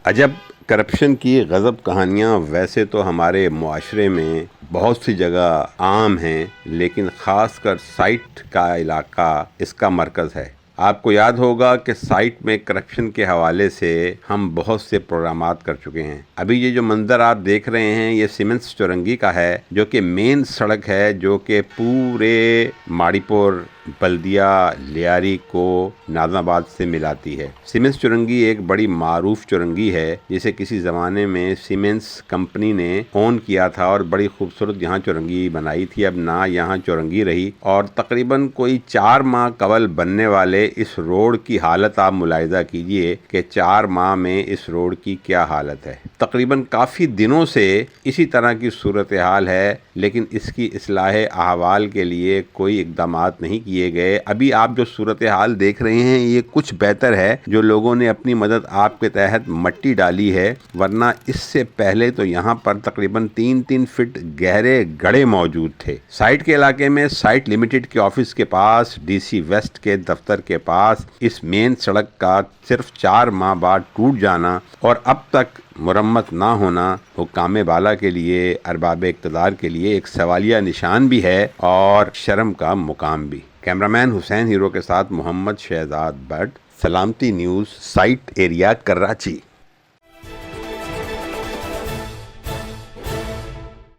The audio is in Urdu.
عجب کرپشن کی غضب کہانیاں ویسے تو ہمارے معاشرے میں بہت سی جگہ عام ہیں، لیکن خاص کر سائٹ کا علاقہ اس کا مرکز ہے۔ آپ کو یاد ہوگا کہ سائٹ میں کرپشن کے حوالے سے ہم بہت سے پروگرامات کر چکے ہیں۔ ابھی یہ جو منظر آپ دیکھ رہے ہیں یہ سیمنٹس چورنگی کا ہے، جو کہ مین سڑک ہے جو کہ پورے ماڑی پور بلدیہ لیاری کو ناظم آباد سے ملاتی ہے۔ سیمنٹس چورنگی ایک بڑی معروف چورنگی ہے جسے کسی زمانے میں سیمنٹس کمپنی نے اون کیا تھا اور بڑی خوبصورت یہاں چورنگی بنائی تھی۔ اب نہ یہاں چورنگی رہی اور تقریباً کوئی 4 ماہ قبل بننے والے اس روڈ کی حالت آپ ملاحظہ کیجئے کہ 4 ماہ میں اس روڈ کی کیا حالت ہے۔ تقریباً کافی دنوں سے اسی طرح کی صورتحال ہے، لیکن اس کی اصلاح احوال کے لیے کوئی اقدامات نہیں کیے گئے۔ ابھی آپ جو صورتحال دیکھ رہے ہیں یہ کچھ بہتر ہے، جو لوگوں نے اپنی مدد آپ کے تحت مٹی ڈالی ہے، ورنہ اس سے پہلے تو یہاں پر تقریباً 3 فٹ گہرے گڑھے موجود تھے۔ سائٹ کے علاقے میں سائٹ لمیٹڈ کے آفس کے پاس، ڈی سی ویسٹ کے دفتر کے پاس اس مین سڑک کا صرف 4 ماہ بعد ٹوٹ جانا اور اب تک مرمت نہ ہونا حکام بالا کے لیے، ارباب اقتدار کے لیے ایک سوالیہ نشان بھی ہے اور شرم کا مقام بھی۔ کیمرامین حسین ہیرو کے ساتھ محمد شہزاد بٹ، سلامتی نیوز، سائٹ ایریا، کراچی۔